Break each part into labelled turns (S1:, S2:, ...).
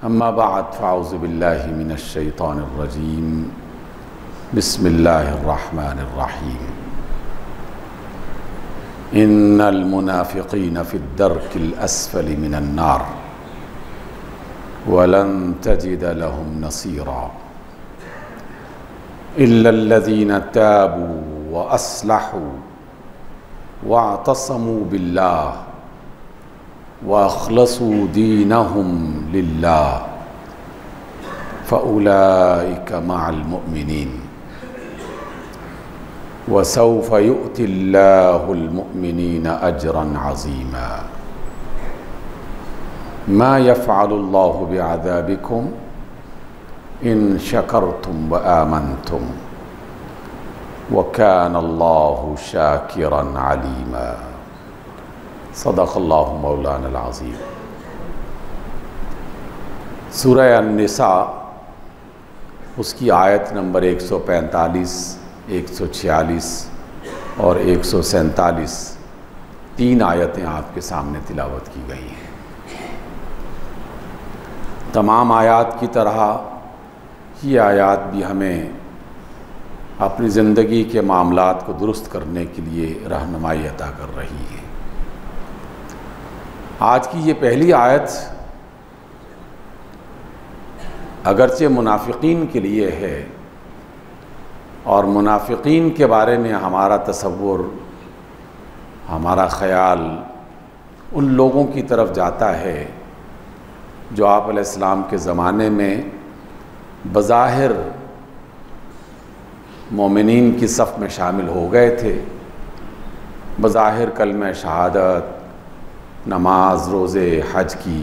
S1: अम्मा बाद फ़ाऊज़ु बिल्लाहि मिनश शैतानिर रजीम बिस्मिल्लाहिर रहमानिर रहीम। इन्नल मुनाफ़िक़ीन फ़िद्दर्किल अस्फ़लि मिनन नार वलन तजिद लहुम नसीरा इल्लल्लज़ीना ताबू व अस्लहू वअतसमू बिल्लाह व अख़लसू दीनहुम लिल्लाह फ़उलाइका मअल मुअमिनीन व सौफ़ युअतिल्लाहुल मुअमिनीन अजरन अज़ीमा। मा यफ़अलुल्लाहु बिअज़ाबिकुम इन शकरतुम व आमनतुम व कानल्लाहु शाकिरन अलीमा। सदक़ल्लाहु मौलाना अज़ीम। सूरह अन-निसा उसकी आयत नंबर 145, 146 और 147 तीन आयतें आपके सामने तिलावत की गई हैं। तमाम आयात की तरह ये आयात भी हमें अपनी ज़िंदगी के मामलात को दुरुस्त करने के लिए रहनुमाई अता कर रही है। आज की ये पहली आयत अगरचे मुनाफिकीन के लिए है और मुनाफिकीन के बारे में हमारा तसव्वुर, हमारा ख़याल उन लोगों की तरफ जाता है जो आप अलैहिस्सलाम के ज़माने में बज़ाहिर मोमिनीन की सफ़ में शामिल हो गए थे, बज़ाहिर कलमे शहादत, नमाज, रोज़े, हज की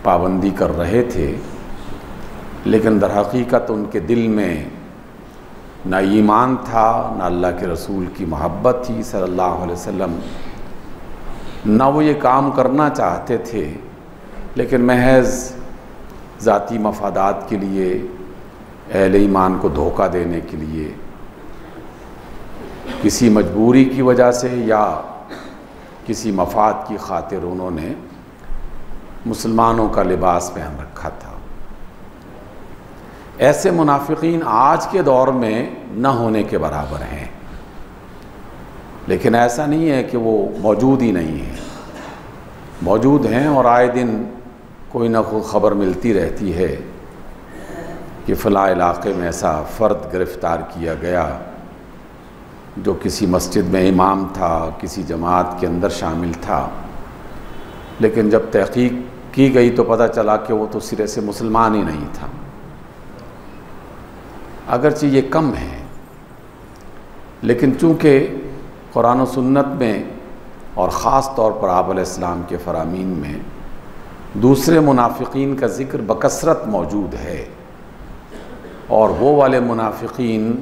S1: पाबंदी कर रहे थे, लेकिन दरहकीकत उनके दिल में ना ईमान था, ना अल्लाह के रसूल की मोहब्बत थी सल्लल्लाहु अलैहि वसल्लम, ना वो ये काम करना चाहते थे, लेकिन महज ज़ाती मफादात के लिए, अहले ईमान को धोखा देने के लिए, किसी मजबूरी की वजह से या किसी मफाद की खातिर उन्होंने मुसलमानों का लिबास पहन रखा था। ऐसे मुनाफिकीन आज के दौर में न होने के बराबर हैं, लेकिन ऐसा नहीं है कि वो मौजूद ही नहीं हैं, मौजूद हैं और आए दिन कोई ना कोई ख़बर मिलती रहती है कि फ़लाँ इलाक़े में ऐसा फ़र्द गिरफ़्तार किया गया जो किसी मस्जिद में इमाम था, किसी जमात के अंदर शामिल था, लेकिन जब तहक़ीक़ की गई तो पता चला कि वो तो सिरे से मुसलमान ही नहीं था। अगरचे ये कम है, लेकिन चूँकि कुरान और सुन्नत में और ख़ास तौर पर आप अलैहिस्सलाम के फ़रामीन में दूसरे मुनाफिकीन का ज़िक्र बकसरत मौजूद है और वो वाले मुनाफिकीन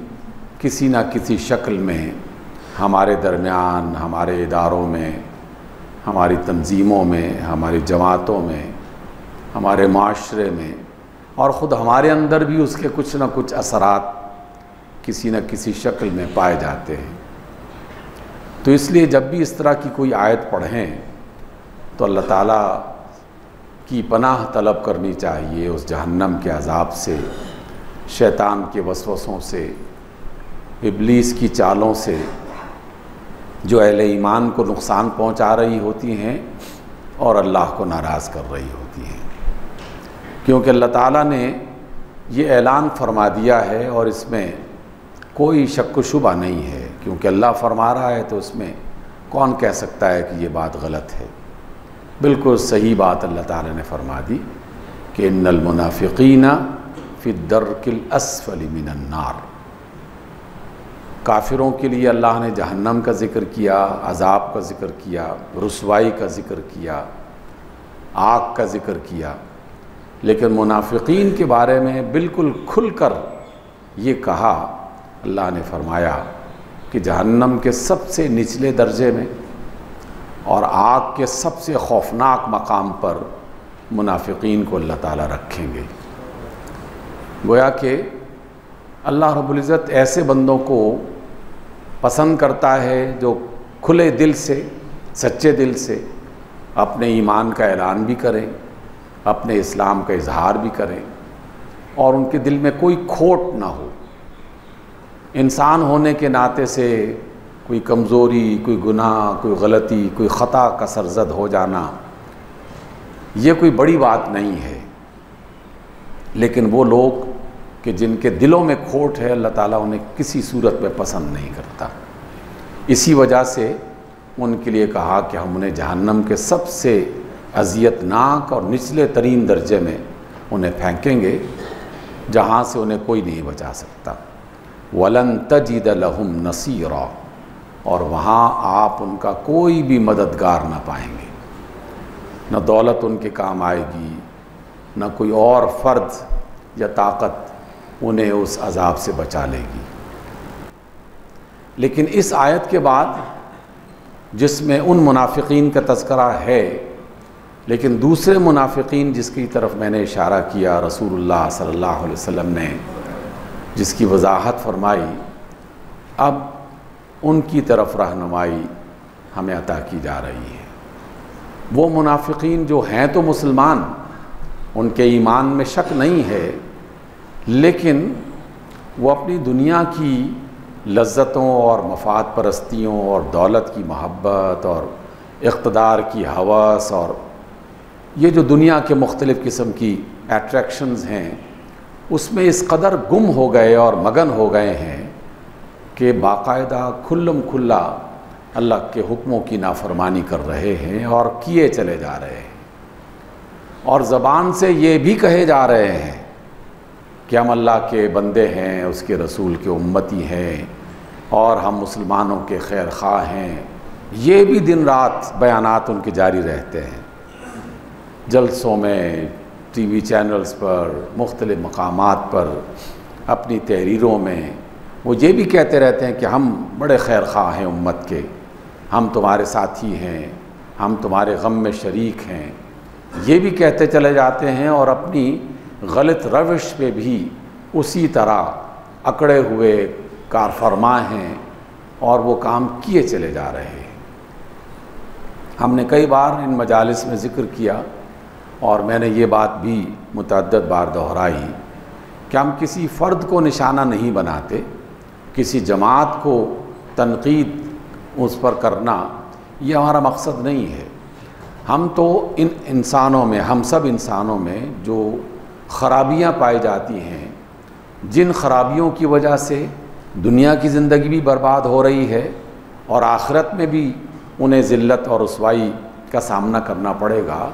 S1: किसी न किसी शक्ल में हमारे दरमियान, हमारे इदारों में, हमारी तंजीमों में, हमारी जमातों में, हमारे माशरे में और ख़ुद हमारे अंदर भी उसके कुछ न कुछ असरात किसी न किसी शक्ल में पाए जाते हैं। तो इसलिए जब भी इस तरह की कोई आयत पढ़ें तो अल्लाह ताला की पनाह तलब करनी चाहिए उस जहन्नम के अज़ाब से, शैतान के वसवसों से, इब्लीस की चालों से जो अहले ईमान को नुकसान पहुंचा रही होती हैं और अल्लाह को नाराज़ कर रही होती हैं। क्योंकि अल्लाह ताला ने ये ऐलान फरमा दिया है और इसमें कोई शक व शुबा नहीं है, क्योंकि अल्लाह फरमा रहा है तो उसमें कौन कह सकता है कि ये बात गलत है। बिल्कुल सही बात अल्लाह ताला ने फरमा दी कि इन्नल मुनाफिकीना फ़िद्दर्किल अस्फ़लि मिनन नार। काफिरों के लिए अल्लाह ने जहन्नम का ज़िक्र किया, अज़ाब का ज़िक्र किया, रुसवाई का ज़िक्र किया, आग का ज़िक्र किया, लेकिन मुनाफिकीन के बारे में बिल्कुल खुलकर ये कहा, अल्लाह ने फरमाया कि जहन्नम के सबसे निचले दर्जे में और आग के सबसे खौफनाक मकाम पर मुनाफिकीन को अल्लाह ताला रखेंगे। गोया कि अल्लाह रब्बुल इज़्ज़त ऐसे बंदों को पसंद करता है जो खुले दिल से, सच्चे दिल से अपने ईमान का ऐलान भी करें अपने इस्लाम का इजहार भी करें और उनके दिल में कोई खोट ना हो। इंसान होने के नाते से कोई कमज़ोरी, कोई गुनाह, कोई गलती, कोई ख़ता का सरजद हो जाना ये कोई बड़ी बात नहीं है। लेकिन वो लोग कि जिनके दिलों में खोट है, अल्लाह ताला उन्हें किसी सूरत में पसंद नहीं करता। इसी वजह से उनके लिए कहा कि हम उन्हें जहन्नम के सबसे अज़ियतनाक और निचले तरीन दर्जे में उन्हें फेंकेंगे, जहाँ से उन्हें कोई नहीं बचा सकता। वलन तजिद लहुम नसीरा, और वहाँ आप उनका कोई भी मददगार ना पाएंगे। न दौलत उनके काम आएगी, न कोई और फ़र्द या ताकत उन्हें उस अज़ाब से बचा लेगी। लेकिन इस आयत के बाद जिसमें उन मुनाफिकीन का तज़किरा है, लेकिन दूसरे मुनाफिकीन जिसकी तरफ मैंने इशारा किया, रसूलुल्लाह सल्लल्लाहु अलैहि वसल्लम ने जिसकी वजाहत फरमाई, अब उनकी तरफ रहनुमाई हमें अता की जा रही है। वो मुनाफिकीन जो हैं तो मुसलमान, उनके ईमान में शक नहीं है, लेकिन वो अपनी दुनिया की लज्जतों और मफाद परस्तियों और दौलत की मोहब्बत और इक़्तिदार की हवस और ये जो दुनिया के मुख्तलिफ़ किस्म की अट्रैक्शंस हैं, उसमें इस कदर गुम हो गए और मगन हो गए हैं कि बाकायदा खुल्लम खुल्ला अल्लाह के हुक्मों की नाफरमानी कर रहे हैं और किए चले जा रहे हैं। और ज़बान से ये भी कहे जा रहे हैं कि हम अल्लाह के बंदे हैं, उसके रसूल के उम्मती हैं और हम मुसलमानों के खैर ख़्वाह हैं। ये भी दिन रात बयानात उनके जारी रहते हैं, जलसों में, टीवी चैनल्स पर, मुख्तलिफ़ मकामात पर, अपनी तहरीरों में वो ये भी कहते रहते हैं कि हम बड़े खैर ख़्वाह हैं उम्मत के, हम तुम्हारे साथी हैं, हम तुम्हारे गम में शरीक हैं। ये भी कहते चले जाते हैं और अपनी गलत रविश पे भी उसी तरह अकड़े हुए कारफरमा हैं और वो काम किए चले जा रहे हैं। हमने कई बार इन मजालिस में ज़िक्र किया और मैंने ये बात भी मुतअद्दिद बार दोहराई कि हम किसी फ़र्द को निशाना नहीं बनाते, किसी जमात को तनकीद उस पर करना ये हमारा मकसद नहीं है। हम तो इन इंसानों में, हम सब इंसानों में जो ख़राबियाँ पाई जाती हैं, जिन ख़राबियों की वजह से दुनिया की ज़िंदगी भी बर्बाद हो रही है और आखिरत में भी उन्हें ज़िल्लत और रुसवाई का सामना करना पड़ेगा,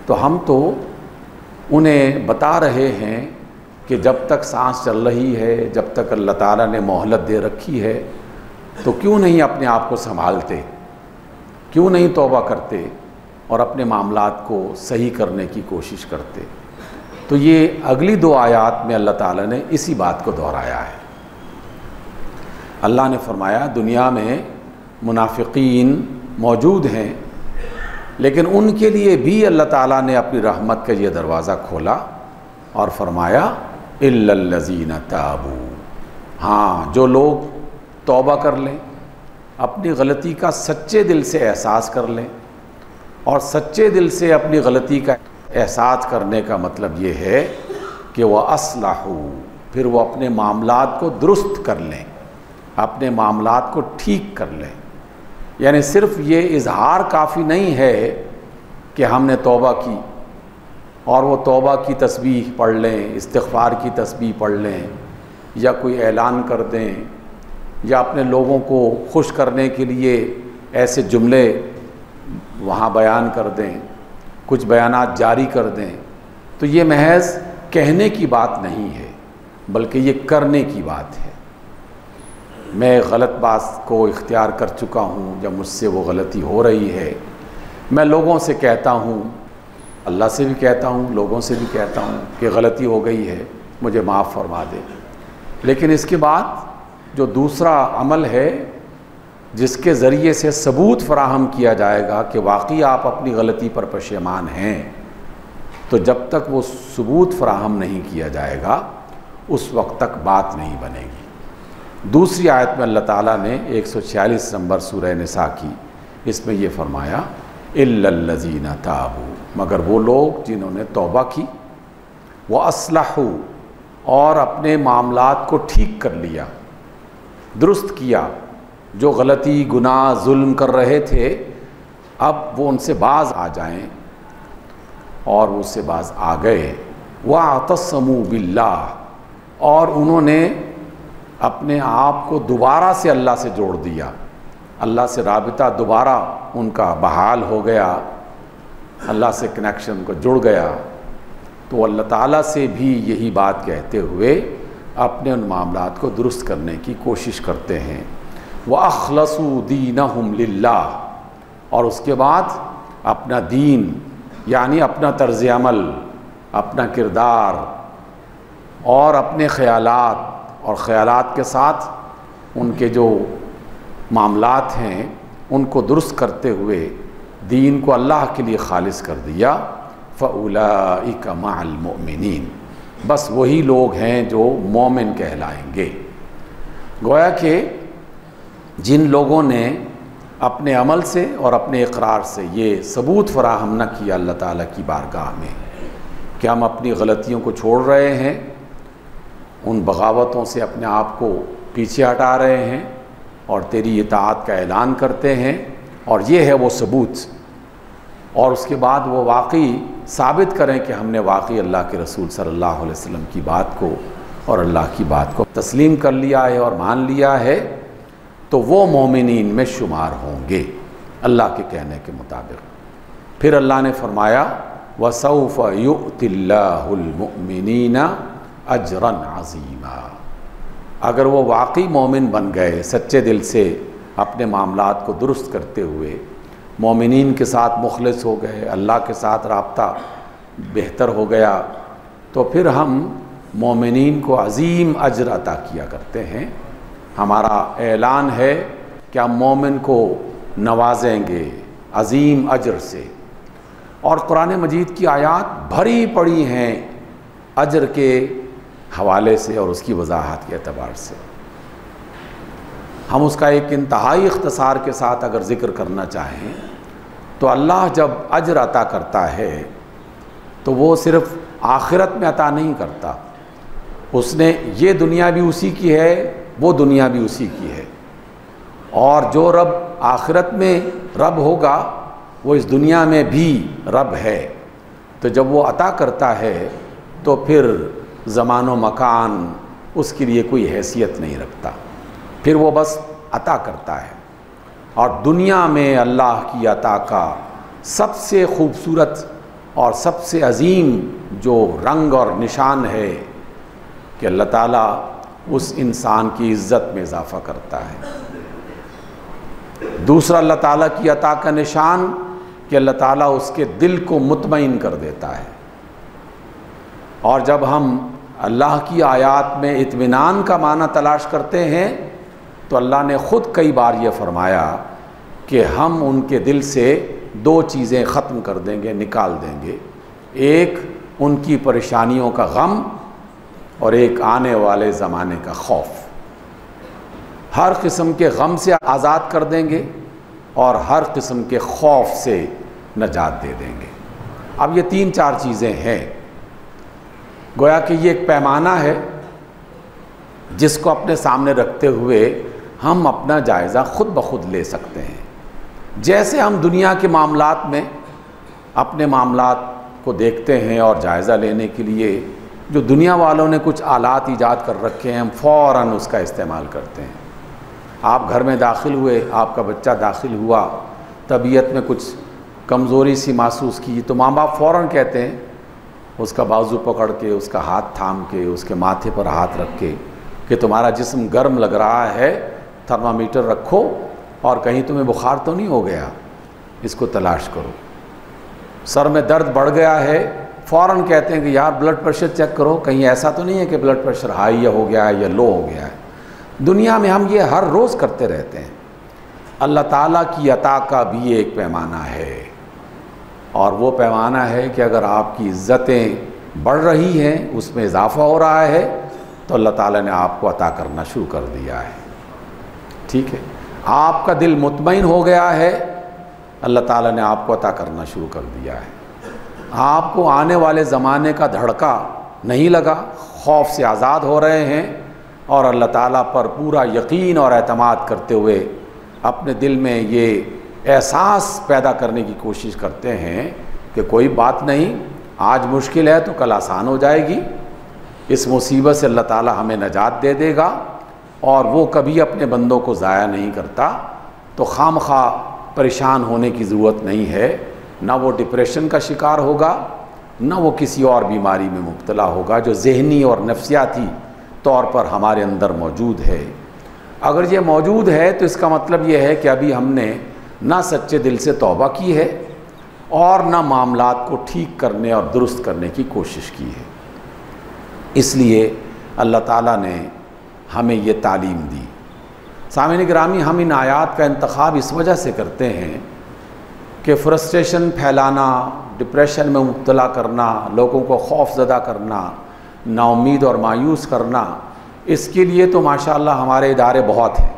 S1: तो हम तो उन्हें बता रहे हैं कि जब तक सांस चल रही है, जब तक अल्लाह ताला ने मोहलत दे रखी है, तो क्यों नहीं अपने आप को संभालते, क्यों नहीं तौबा करते और अपने मामलात को सही करने की कोशिश करते। तो ये अगली दो आयात में अल्लाह ताला ने इसी बात को दोहराया है। अल्लाह ने फरमाया दुनिया में मुनाफिकीन मौजूद हैं, लेकिन उनके लिए भी अल्लाह ताला ने अपनी रहमत का ये दरवाज़ा खोला और फरमाया इल्लल्लज़ीना ताबू, हाँ जो लोग तौबा कर लें, अपनी गलती का सच्चे दिल से एहसास कर लें। और सच्चे दिल से अपनी गलती का एहसास करने का मतलब ये है कि वह अस्लहू, फिर वो अपने मामलात को दुरुस्त कर लें, अपने मामलात को ठीक कर लें। यानी सिर्फ ये इजहार काफ़ी नहीं है कि हमने तौबा की और वो तौबा की तस्बीह पढ़ लें, इस्तिग़फ़ार की तस्बीह पढ़ लें, या कोई ऐलान कर दें, या अपने लोगों को खुश करने के लिए ऐसे जुमले वहाँ बयान कर दें, कुछ बयानात जारी कर दें। तो ये महज कहने की बात नहीं है, बल्कि ये करने की बात है। मैं गलत बात को इख्तियार कर चुका हूँ, जब मुझसे वो गलती हो रही है, मैं लोगों से कहता हूँ, अल्लाह से भी कहता हूँ, लोगों से भी कहता हूँ कि गलती हो गई है, मुझे माफ़ फरमा दे। लेकिन इसके बाद जो दूसरा अमल है जिसके ज़रिए से सबूत फराहम किया जाएगा कि वाकई आप अपनी गलती पर पशेमान हैं, तो जब तक वो सबूत फराहम नहीं किया जाएगा उस वक्त तक बात नहीं बनेगी। दूसरी आयत में अल्लाह ताला ने 146 नंबर सूरह निसा की, इसमें ये फरमाया इल्लल्लज़ीना ताबू, मगर वो लोग जिन्होंने तौबा की, व अस्लहू, और अपने मामलात को ठीक कर लिया, दुरुस्त किया, जो गलती गुनाह जुल्म कर रहे थे अब वो उनसे बाज आ जाएं, और उससे बाज आ गए। वअतसमू बिल्लाह, और उन्होंने अपने आप को दोबारा से अल्लाह से जोड़ दिया, अल्लाह से राबिता दोबारा उनका बहाल हो गया, अल्लाह से कनेक्शन को जुड़ गया। तो अल्लाह ताला से भी यही बात कहते हुए अपने उन मामलात को दुरुस्त करने की कोशिश करते हैं। व अखलसू दीनहुम लिल्लाह, और उसके बाद अपना दीन यानी अपना तर्ज़ अमल, अपना किरदार और अपने ख़यालात, और ख़यालात के साथ उनके जो मामलात हैं उनको दुरुस्त करते हुए दीन को अल्लाह के लिए खालिस कर दिया। फ़उलाइका मअल मुमिनीन, बस वही लोग हैं जो मोमिन कहलाएंगे। गोया कि जिन लोगों ने अपने अमल से और अपने इकरार से ये सबूत फराहम न किया अल्लाह ताला की बारगाह में कि हम अपनी गलतियों को छोड़ रहे हैं, उन बगावतों से अपने आप को पीछे हटा रहे हैं और तेरी इताअत का ऐलान करते हैं, और ये है वो सबूत, और उसके बाद वो वाकई साबित करें कि हमने वाकई अल्लाह के रसूल सल्लल्लाहु अलैहि वसल्लम की बात को और अल्लाह की बात को तस्लीम कर लिया है और मान लिया है, तो वो मोमिनीन में शुमार होंगे अल्लाह के कहने के मुताबिक। फिर अल्लाह ने फरमाया वसौफ युतिल्लाहुल मुमिनीना अजरन अज़ीमा, अगर वो वाकई मोमिन बन गए, सच्चे दिल से अपने मामलात को दुरुस्त करते हुए मोमिनीन के साथ मुखलिस हो गए, अल्लाह के साथ राब्ता बेहतर हो गया, तो फिर हम मोमिनीन को अज़ीम अजर अता किया करते हैं। हमारा ऐलान है कि हम मोमिन को नवाजेंगे अज़ीम अजर से। और कुरान मजीद की आयात भरी पड़ी हैं अजर के हवाले से और उसकी वजाहत के एतबार से। हम उसका एक इंतहाई इख्तिसार के साथ अगर ज़िक्र करना चाहें तो अल्लाह जब अजर अता करता है तो वो सिर्फ़ आखिरत में अता नहीं करता, उसने ये दुनिया भी उसी की है, वो दुनिया भी उसी की है, और जो रब आखिरत में रब होगा वो इस दुनिया में भी रब है। तो जब वो अता करता है तो फिर ज़मान व मकान उसके लिए कोई हैसियत नहीं रखता, फिर वो बस अता करता है। और दुनिया में अल्लाह की अता का सबसे खूबसूरत और सबसे अजीम जो रंग और निशान है कि अल्लाह ताला उस इंसान की इज़्ज़त में इजाफ़ा करता है। दूसरा अल्लाह ताला की अता का निशान कि अल्लाह ताला उसके दिल को मुतमईन कर देता है। और जब हम अल्लाह की आयात में इत्मीनान का माना तलाश करते हैं तो अल्लाह ने ख़ुद कई बार ये फरमाया कि हम उनके दिल से दो चीज़ें ख़त्म कर देंगे, निकाल देंगे, एक उनकी परेशानियों का गम और एक आने वाले ज़माने का खौफ। हर किस्म के गम से आज़ाद कर देंगे और हर किस्म के खौफ से नजात दे देंगे। अब ये तीन चार चीज़ें हैं, गोया कि ये एक पैमाना है जिसको अपने सामने रखते हुए हम अपना जायज़ा ख़ुद ब खुद ले सकते हैं। जैसे हम दुनिया के मामलात में अपने मामलात को देखते हैं और जायज़ा लेने के लिए जो दुनिया वालों ने कुछ आलात ईजाद कर रखे हैं, हम फ़ौरन उसका इस्तेमाल करते हैं। आप घर में दाखिल हुए, आपका बच्चा दाखिल हुआ, तबीयत में कुछ कमज़ोरी सी महसूस की तो माँ बाप फ़ौरन कहते हैं उसका बाजू पकड़ के, उसका हाथ थाम के, उसके माथे पर हाथ रख के कि तुम्हारा जिस्म गर्म लग रहा है, थर्मामीटर रखो और कहीं तुम्हें बुखार तो नहीं हो गया, इसको तलाश करो। सर में दर्द बढ़ गया है, फ़ौरन कहते हैं कि यार ब्लड प्रेशर चेक करो, कहीं ऐसा तो नहीं है कि ब्लड प्रेशर हाई हो गया है या लो हो गया है। दुनिया में हम ये हर रोज़ करते रहते हैं। अल्लाह ताला की अता का भी एक पैमाना है, और वो पैमाना है कि अगर आपकी इज़्ज़तें बढ़ रही हैं, उसमें इजाफ़ा हो रहा है, तो अल्लाह ताला ने आपको अता करना शुरू कर दिया है। ठीक है, आपका दिल मुतमईन हो गया है, अल्लाह ताला ने आपको अता करना शुरू कर दिया है। आपको आने वाले ज़माने का धड़का नहीं लगा, खौफ से आज़ाद हो रहे हैं और अल्लाह ताला पर पूरा यकीन और एतमाद करते हुए अपने दिल में ये एहसास पैदा करने की कोशिश करते हैं कि कोई बात नहीं, आज मुश्किल है तो कल आसान हो जाएगी, इस मुसीबत से अल्लाह ताला हमें नजात दे देगा। और वो कभी अपने बंदों को ज़ाया नहीं करता, तो खामखा परेशान होने की ज़रूरत नहीं है। ना वो डिप्रेशन का शिकार होगा, ना वो किसी और बीमारी में मुब्तला होगा जो ज़हनी और नफ्सियाती तौर पर हमारे अंदर मौजूद है। अगर ये मौजूद है तो इसका मतलब ये है कि अभी हमने ना सच्चे दिल से तौबा की है और ना मामलात को ठीक करने और दुरुस्त करने की कोशिश की है। इसलिए अल्लाह ताला ने हमें ये तालीम दी। सामीन गिरामी, हम इन आयात का इंतखाब इस वजह से करते हैं कि फ्रस्ट्रेशन फैलाना, डिप्रेशन में मुब्तला करना, लोगों को खौफज़दा करना, नाउम्मीद और मायूस करना, इसके लिए तो माशाअल्लाह हमारे इदारे बहुत हैं।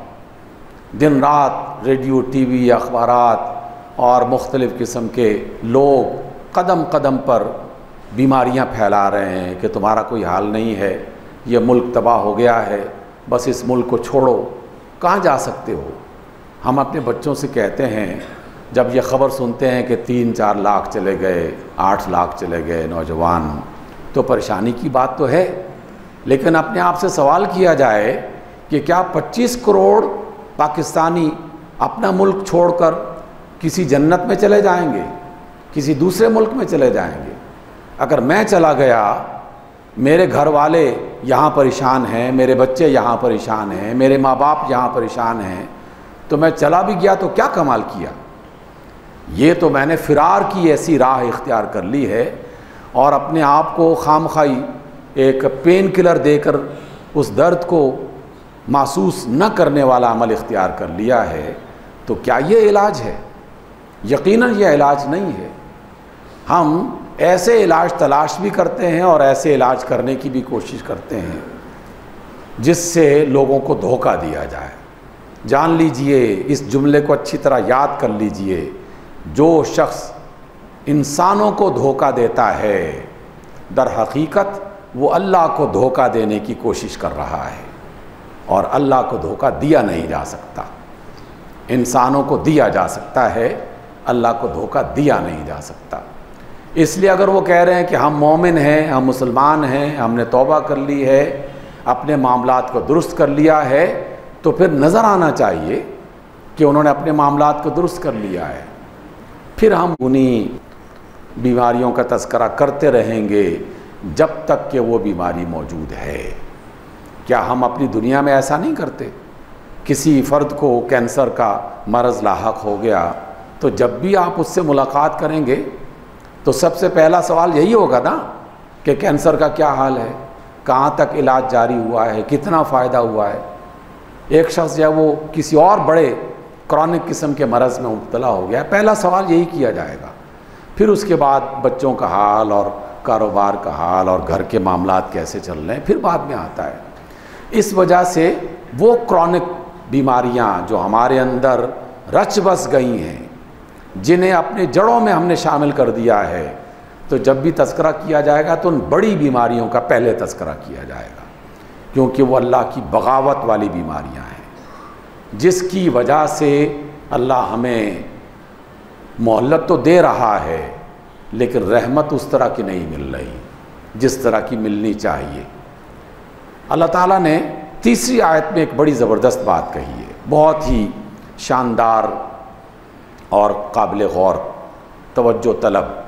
S1: दिन रात रेडियो, टीवी, अखबारात और मुख्तलिफ़ किस्म के लोग कदम कदम पर बीमारियां फैला रहे हैं कि तुम्हारा कोई हाल नहीं है, ये मुल्क तबाह हो गया है, बस इस मुल्क को छोड़ो। कहाँ जा सकते हो? हम अपने बच्चों से कहते हैं, जब ये ख़बर सुनते हैं कि 3-4 लाख चले गए, 8 लाख चले गए नौजवान, तो परेशानी की बात तो है। लेकिन अपने आप से सवाल किया जाए कि क्या 25 करोड़ पाकिस्तानी अपना मुल्क छोड़कर किसी जन्नत में चले जाएंगे, किसी दूसरे मुल्क में चले जाएंगे? अगर मैं चला गया, मेरे घर वाले यहाँ परेशान हैं, मेरे बच्चे यहाँ परेशान हैं, मेरे माँ बाप यहाँ परेशान हैं, तो मैं चला भी गया तो क्या कमाल किया? ये तो मैंने फ़िरार की ऐसी राह इख्तियार कर ली है और अपने आप को खामखाई एक पेन किलर देकर उस दर्द को महसूस न करने वाला अमल इख्तियार कर लिया है। तो क्या ये इलाज है? यकीनन ये इलाज नहीं है। हम ऐसे इलाज तलाश भी करते हैं और ऐसे इलाज करने की भी कोशिश करते हैं जिससे लोगों को धोखा दिया जाए। जान लीजिए, इस जुमले को अच्छी तरह याद कर लीजिए, जो शख्स इंसानों को धोखा देता है, दर हकीकत वो अल्लाह को धोखा देने की कोशिश कर रहा है और अल्लाह को धोखा दिया नहीं जा सकता। इंसानों को दिया जा सकता है, अल्लाह को धोखा दिया नहीं जा सकता। इसलिए अगर वो कह रहे हैं कि हम मोमिन हैं, हम मुसलमान हैं, हमने तौबा कर ली है, अपने मामलात को दुरुस्त कर लिया है, तो फिर नज़र आना चाहिए कि उन्होंने अपने मामलात को दुरुस्त कर लिया है। फिर हम उन्हीं बीमारियों का तज़किरा करते रहेंगे जब तक कि वो बीमारी मौजूद है। क्या हम अपनी दुनिया में ऐसा नहीं करते? किसी फ़र्द को कैंसर का मरज़ लाहक हो गया तो जब भी आप उससे मुलाकात करेंगे तो सबसे पहला सवाल यही होगा ना कि कैंसर का क्या हाल है, कहाँ तक इलाज जारी हुआ है, कितना फ़ायदा हुआ है। एक शख्स जो है वो किसी और बड़े क्रॉनिक किस्म के मरज़ में मुब्तला हो गया, पहला सवाल यही किया जाएगा। फिर उसके बाद बच्चों का हाल और कारोबार का हाल और घर के मामलात कैसे चल रहे हैं फिर बाद में आता है। इस वजह से वो क्रॉनिक बीमारियां जो हमारे अंदर रच बस गई हैं, जिन्हें अपने जड़ों में हमने शामिल कर दिया है, तो जब भी तज़किरा किया जाएगा तो उन बड़ी बीमारियों का पहले तज़किरा किया जाएगा, क्योंकि वो अल्लाह की बगावत वाली बीमारियां हैं जिसकी वजह से अल्लाह हमें मोहल्लत तो दे रहा है लेकिन रहमत उस तरह की नहीं मिल रही जिस तरह की मिलनी चाहिए। अल्लाह ताला ने तीसरी आयत में एक बड़ी ज़बरदस्त बात कही है, बहुत ही शानदार और काबिल गौर तवज्जो तलब।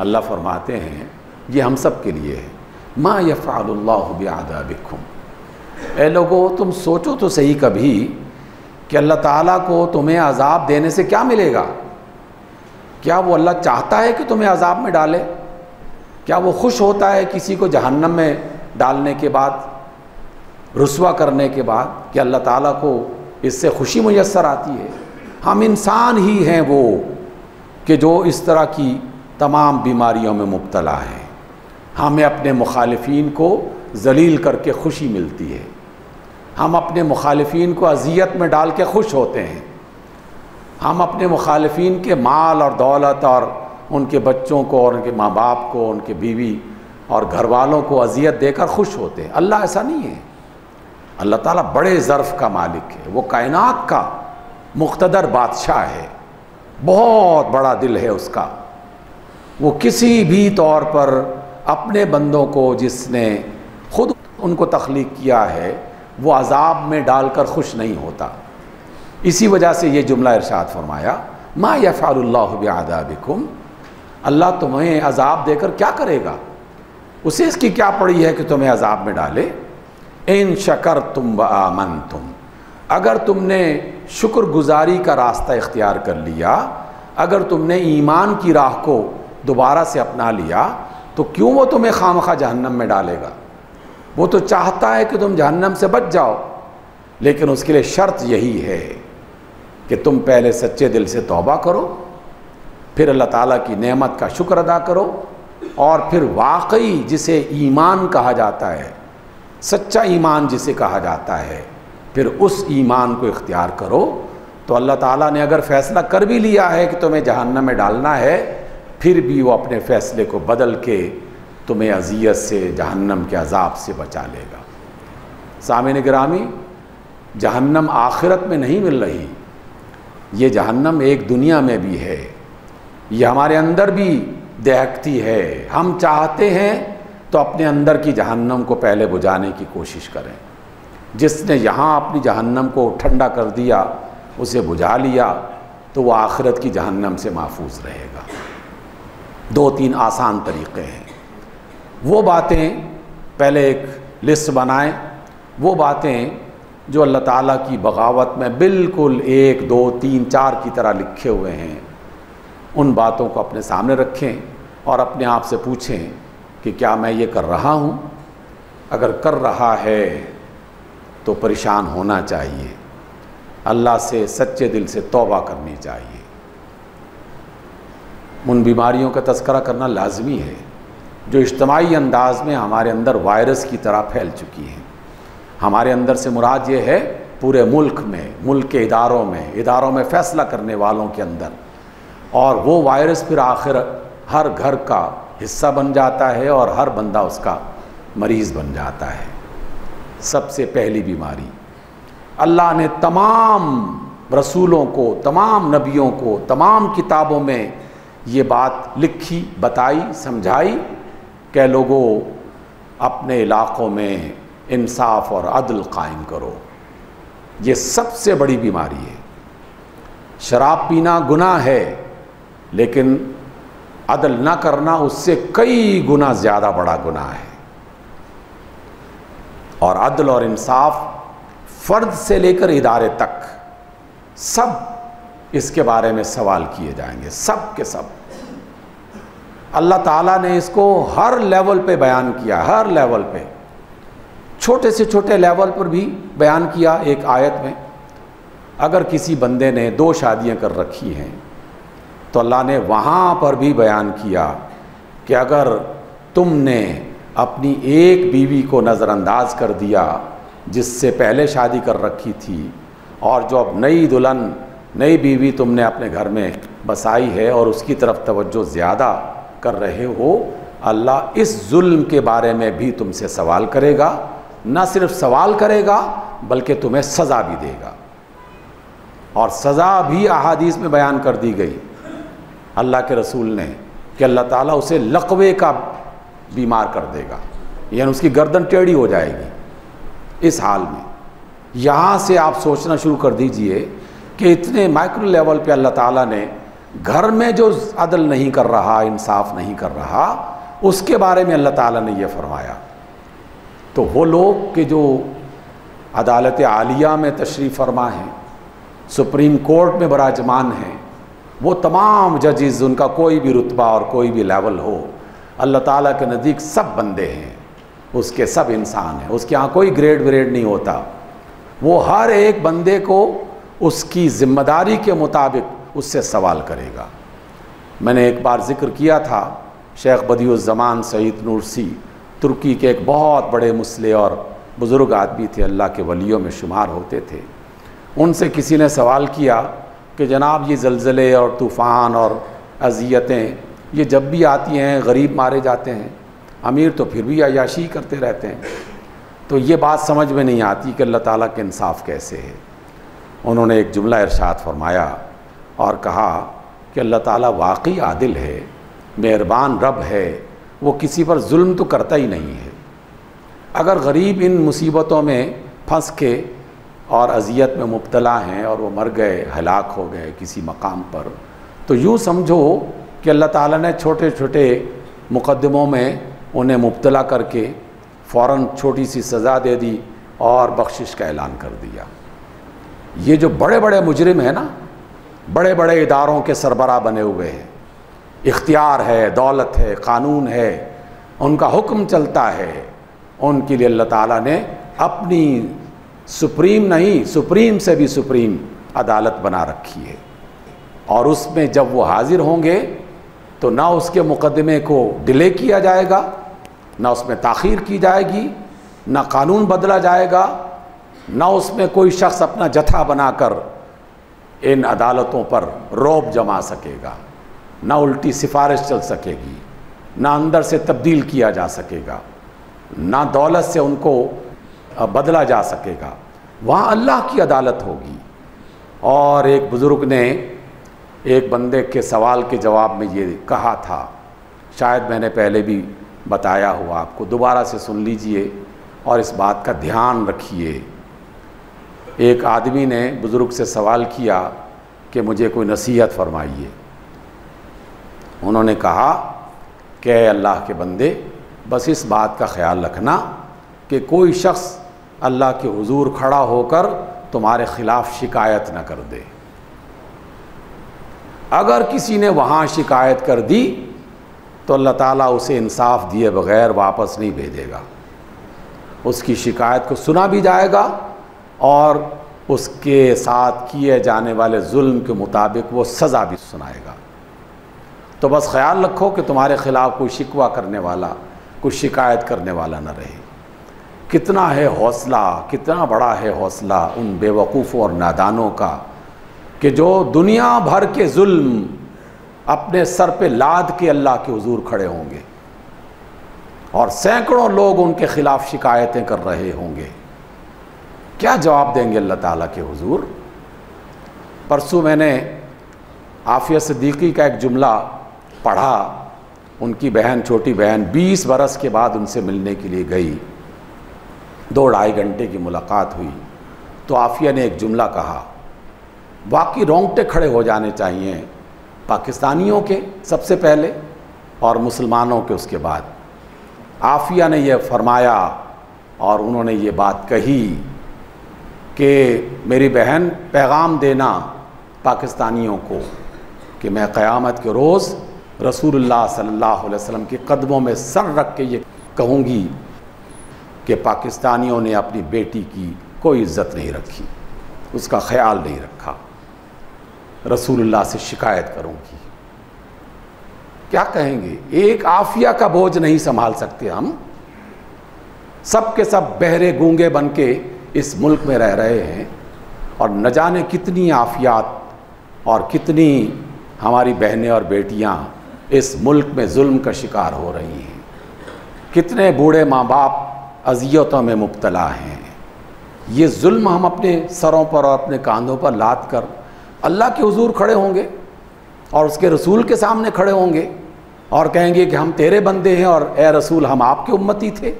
S1: अल्लाह फरमाते हैं, ये हम सब के लिए है, मा यफ़अलुल्लाहु बिअज़ाबिकुम। ए लोगो, तुम सोचो तो सही कभी कि अल्लाह ताला को तुम्हें अज़ाब देने से क्या मिलेगा। क्या वो अल्लाह चाहता है कि तुम्हें अज़ाब में डाले? क्या वो खुश होता है किसी को जहन्नम में डालने के बाद, रुस्वा करने के बाद, कि अल्लाह ताला को इससे खुशी मुयस्सर आती है? हम इंसान ही हैं वो कि जो इस तरह की तमाम बीमारियों में मुब्तला हैं। हमें अपने मुखालिफीन को जलील करके खुशी मिलती है, हम अपने मुखालिफीन को अज़ियत में डाल के खुश होते हैं, हम अपने मुखालिफीन के माल और दौलत और उनके बच्चों को और उनके माँ बाप को, उनके बीवी और घर वालों को अजियत देकर खुश होते हैं। अल्लाह ऐसा नहीं है। अल्लाह ताला बड़े ज़र्फ़ का मालिक है, वो कायनात का मुक़्तदर बादशाह है, बहुत बड़ा दिल है उसका। वो किसी भी तौर पर अपने बंदों को, जिसने खुद उनको तख्लीक किया है, वो अज़ाब में डालकर खुश नहीं होता। इसी वजह से ये जुमला इरशाद फरमाया, मा यफ़अलुल्लाहु बिअज़ाबिकुम, अल्लाह तुम्हें अज़ाब देकर क्या करेगा, उसे इसकी क्या पड़ी है कि तुम्हें अज़ाब में डाले। इन शकरतुम व आमनतुम, अगर तुमने शुक्रगुजारी का रास्ता इख्तियार कर लिया, अगर तुमने ईमान की राह को दोबारा से अपना लिया, तो क्यों वो तुम्हें खामखा जहन्नम में डालेगा। वो तो चाहता है कि तुम जहन्नम से बच जाओ, लेकिन उसके लिए शर्त यही है कि तुम पहले सच्चे दिल से तौबा करो, फिर अल्लाह ताला की नेमत का शुक्र अदा करो, और फिर वाकई जिसे ईमान कहा जाता है, सच्चा ईमान जिसे कहा जाता है, फिर उस ईमान को इख्तियार करो। तो अल्लाह ताला ने अगर फ़ैसला कर भी लिया है कि तुम्हें जहन्नम में डालना है, फिर भी वो अपने फ़ैसले को बदल के तुम्हें अज़ियत से, जहन्नम के अज़ाब से बचा लेगा। सामीन गिरामी, जहन्नम आखिरत में नहीं मिल रही, ये जहन्नम एक दुनिया में भी है, ये हमारे अंदर भी दहकती है। हम चाहते हैं तो अपने अंदर की जहन्नम को पहले बुझाने की कोशिश करें। जिसने यहाँ अपनी जहन्नम को ठंडा कर दिया, उसे बुझा लिया, तो वह आखिरत की जहन्नम से महफूज रहेगा। 2-3 आसान तरीक़े हैं। वो बातें पहले एक लिस्ट बनाएं, वो बातें जो अल्लाह ताला की बगावत में बिल्कुल 1, 2, 3, 4 की तरह लिखे हुए हैं, उन बातों को अपने सामने रखें और अपने आप से पूछें कि क्या मैं ये कर रहा हूँ। अगर कर रहा है तो परेशान होना चाहिए, अल्लाह से सच्चे दिल से तौबा करनी चाहिए। उन बीमारियों का तज़किरा करना लाजमी है जो इज्तिमाई अंदाज में हमारे अंदर वायरस की तरह फैल चुकी हैं। हमारे अंदर से मुराद ये है पूरे मुल्क में, मुल्क के इदारों में फ़ैसला करने वालों के अंदर, और वो वायरस फिर आखिर हर घर का हिस्सा बन जाता है और हर बंदा उसका मरीज़ बन जाता है। सबसे पहली बीमारी, अल्लाह ने तमाम रसूलों को, तमाम नबियों को, तमाम किताबों में ये बात लिखी, बताई, समझाई कि लोगों अपने इलाक़ों में इंसाफ और अदल कायम करो। ये सबसे बड़ी बीमारी है। शराब पीना गुनाह है, लेकिन अदल ना करना उससे कई गुना ज़्यादा बड़ा गुनाह है। और अदल और इंसाफ फ़र्द से लेकर इदारे तक सब इसके बारे में सवाल किए जाएंगे, सब के सब। अल्लाह ताला ने इसको हर लेवल पे बयान किया, हर लेवल पे, छोटे से छोटे लेवल पर भी बयान किया। एक आयत में अगर किसी बंदे ने 2 शादियां कर रखी हैं तो अल्लाह ने वहाँ पर भी बयान किया कि अगर तुमने अपनी एक बीवी को नज़रअंदाज कर दिया जिससे पहले शादी कर रखी थी, और जो अब नई दुल्हन, नई बीवी तुमने अपने घर में बसाई है और उसकी तरफ तवज्जो ज़्यादा कर रहे हो, अल्लाह इस जुल्म के बारे में भी तुमसे सवाल करेगा। न सिर्फ सवाल करेगा बल्कि तुम्हें सज़ा भी देगा। और सज़ा भी अहादीस में बयान कर दी गई अल्लाह के रसूल ने कि अल्लाह ताला उसे लक़वे का बीमार कर देगा, यानी उसकी गर्दन टेढ़ी हो जाएगी। इस हाल में यहाँ से आप सोचना शुरू कर दीजिए कि इतने माइक्रो लेवल पे अल्लाह ताला ने घर में जो अदल नहीं कर रहा, इंसाफ नहीं कर रहा, उसके बारे में अल्लाह ताला ने यह फरमाया। तो वो लोग कि जो अदालत आलिया में तशरीफ़ फरमा हैं, सुप्रीम कोर्ट में बराजमान हैं, वो तमाम जजेस, उनका कोई भी रुतबा और कोई भी लेवल हो, अल्लाह ताला के नज़दीक सब बंदे हैं, उसके सब इंसान हैं, उसके यहाँ कोई ग्रेड व्रेड नहीं होता। वो हर एक बंदे को उसकी ज़िम्मेदारी के मुताबिक उससे सवाल करेगा। मैंने एक बार ज़िक्र किया था, शेख बदियुज़्ज़मान सईद नूरसी तुर्की के एक बहुत बड़े मुस्लिम और बुज़ुर्ग आदमी थे, अल्लाह के वलियों में शुमार होते थे। उनसे किसी ने सवाल किया कि जनाब ये ज़लज़ले और तूफ़ान और अज़ियतें ये जब भी आती हैं गरीब मारे जाते हैं, अमीर तो फिर भी अय्याशी करते रहते हैं। तो ये बात समझ में नहीं आती कि अल्लाह ताला के इंसाफ कैसे है। उन्होंने एक जुमला इरशाद फरमाया और कहा कि अल्लाह ताला वाकई आदिल है, मेहरबान रब है, वो किसी पर जुल्म तो करता ही नहीं है। अगर गरीब इन मुसीबतों में फंस के और अजियत में मुब्तला हैं और वो मर गए, हलाक हो गए किसी मकाम पर, तो यूँ समझो कि अल्लाह ताला ने छोटे छोटे मुकद्दमों में उन्हें मुब्तला करके फ़ौरन छोटी सी सज़ा दे दी और बख्शिश का ऐलान कर दिया। ये जो बड़े बड़े मुजरिम हैं ना, बड़े बड़े इदारों के सरबराह बने हुए हैं, इख्तियार है, दौलत है, कानून है, उनका हुक्म चलता है, उनके लिए अल्लाह ताला ने अपनी सुप्रीम नहीं, सुप्रीम से भी सुप्रीम अदालत बना रखी है। और उसमें जब वो हाजिर होंगे तो ना उसके मुकदमे को डिले किया जाएगा, ना उसमें ताख़ीर की जाएगी, ना कानून बदला जाएगा, ना उसमें कोई शख्स अपना जत्था बनाकर इन अदालतों पर रौब जमा सकेगा, ना उल्टी सिफारिश चल सकेगी, ना अंदर से तब्दील किया जा सकेगा, ना दौलत से उनको बदला जा सकेगा। वहाँ अल्लाह की अदालत होगी। और एक बुज़ुर्ग ने एक बंदे के सवाल के जवाब में ये कहा था, शायद मैंने पहले भी बताया हुआ आपको, दोबारा से सुन लीजिए और इस बात का ध्यान रखिए। एक आदमी ने बुज़ुर्ग से सवाल किया कि मुझे कोई नसीहत फरमाइए। उन्होंने कहा कि अल्लाह के बंदे, बस इस बात का ख्याल रखना कि कोई शख्स अल्लाह के हुजूर खड़ा होकर तुम्हारे ख़िलाफ़ शिकायत न कर दे। अगर किसी ने वहाँ शिकायत कर दी तो अल्लाह ताला उसे इंसाफ दिए बग़ैर वापस नहीं भेजेगा। उसकी शिकायत को सुना भी जाएगा और उसके साथ किए जाने वाले जुल्म के मुताबिक वो सज़ा भी सुनाएगा। तो बस ख्याल रखो कि तुम्हारे ख़िलाफ़ कोई शिकवा करने वाला, कोई शिकायत करने वाला न रहे। कितना है हौसला, कितना बड़ा है हौसला उन बेवकूफ़ों और नादानों का कि जो दुनिया भर के जुल्म अपने सर पे लाद के अल्लाह के हुजूर खड़े होंगे और सैकड़ों लोग उनके ख़िलाफ़ शिकायतें कर रहे होंगे। क्या जवाब देंगे अल्लाह ताला के हुजूर? परसों मैंने आफिया सिद्दीकी का एक जुमला पढ़ा। उनकी बहन, छोटी बहन 20 बरस के बाद उनसे मिलने के लिए गई। 2-2.5 घंटे की मुलाकात हुई तो आफिया ने एक जुमला कहा, वाकई रोंगटे खड़े हो जाने चाहिए पाकिस्तानियों के सबसे पहले और मुसलमानों के उसके बाद। आफिया ने यह फरमाया और उन्होंने ये बात कही कि मेरी बहन, पैगाम देना पाकिस्तानियों को कि मैं क़यामत के रोज़ रसूलुल्लाह सल्लल्लाहु अलैहि वसल्लम के कदमों में सर रख के ये कहूँगी कि पाकिस्तानियों ने अपनी बेटी की कोई इज़्ज़त नहीं रखी, उसका ख्याल नहीं रखा, रसूलुल्लाह से शिकायत करूँगी। क्या कहेंगे? एक आफिया का बोझ नहीं संभाल सकते हम। सब के सब बहरे गूंगे बन के इस मुल्क में रह रहे हैं और न जाने कितनी आफियात और कितनी हमारी बहनें और बेटियां इस मुल्क में जुल्म का शिकार हो रही हैं। कितने बूढ़े माँ बाप अज़ियतों में मुब्तला हैं। ये जुल्म हम अपने सरों पर और अपने कांधों पर लाद कर अल्लाह के हुजूर खड़े होंगे और उसके रसूल के सामने खड़े होंगे और कहेंगे कि हम तेरे बंदे हैं और ए रसूल हम आपके उम्मती थे।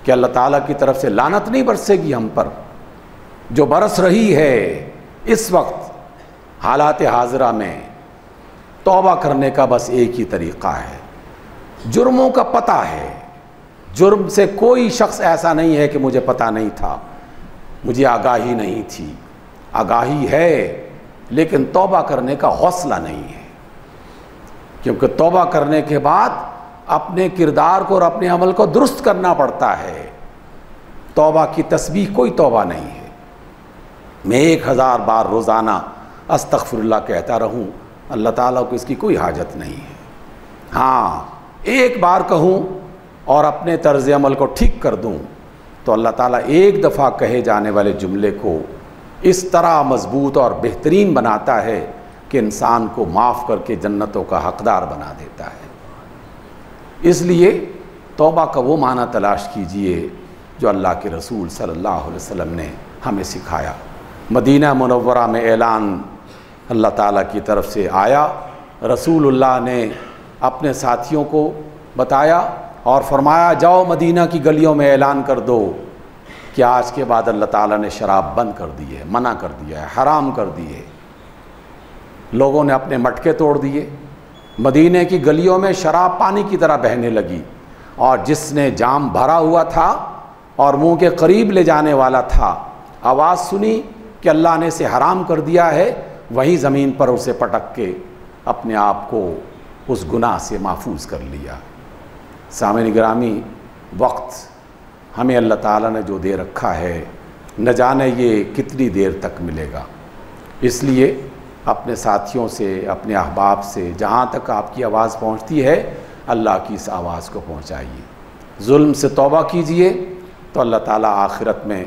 S1: कि अल्लाह ताला की तरफ से लानत नहीं बरसेगी हम पर? जो बरस रही है इस वक्त हालात हाज़िरा में, तौबा करने का बस एक ही तरीक़ा है। जुर्मों का पता है, जुर्म से कोई शख्स ऐसा नहीं है कि मुझे पता नहीं था, मुझे आगाही नहीं थी। आगाही है लेकिन तौबा करने का हौसला नहीं है, क्योंकि तौबा करने के बाद अपने किरदार को और अपने अमल को दुरुस्त करना पड़ता है। तौबा की तस्बीह कोई तौबा नहीं है। मैं 1000 बार रोज़ाना अस्तग़फ़िरुल्लाह कहता रहूं, अल्लाह ताला को इसकी कोई हाजत नहीं है। हाँ, एक बार कहूं और अपने तर्ज़ अमल को ठीक कर दूं तो अल्लाह ताला एक दफ़ा कहे जाने वाले जुमले को इस तरह मज़बूत और बेहतरीन बनाता है कि इंसान को माफ़ करके जन्नतों का हकदार बना देता है। इसलिए तौबा का वो माना तलाश कीजिए जो अल्लाह के रसूल सल्लल्लाहु अलैहि वसल्लम ने हमें सिखाया। मदीना मुनव्वरा में ऐलान अल्लाह ताला की तरफ से आया, रसूलुल्लाह ने अपने साथियों को बताया और फरमाया, जाओ मदीना की गलियों में ऐलान कर दो कि आज के बाद अल्लाह ताला ने शराब बंद कर दी है, मना कर दिया है, हराम कर दी है। लोगों ने अपने मटके तोड़ दिए, मदीने की गलियों में शराब पानी की तरह बहने लगी, और जिसने जाम भरा हुआ था और मुंह के करीब ले जाने वाला था, आवाज़ सुनी कि अल्लाह ने इसे हराम कर दिया है, वहीं ज़मीन पर उसे पटक के अपने आप को उस गुनाह से महफूज कर लिया। सामईन गिरामी, वक्त हमें अल्लाह ताला ने जो दे रखा है न जाने ये कितनी देर तक मिलेगा। इसलिए अपने साथियों से, अपने अहबाब से जहाँ तक आपकी आवाज़ पहुँचती है, अल्लाह की इस आवाज़ को पहुँचाइए। जुल्म से तौबा कीजिए तो अल्लाह ताला आखिरत में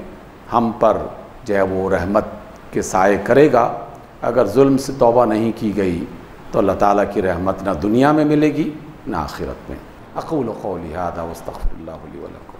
S1: हम पर जो है वो रहमत के साए करेगा। अगर जुल्म से तौबा नहीं की गई तो अल्लाह ताला की रहमत ना दुनिया में मिलेगी ना आखिरत में। अक़ूलु क़ौली हाज़ा वस्तग़फ़िरुल्लाह ली व लकुम।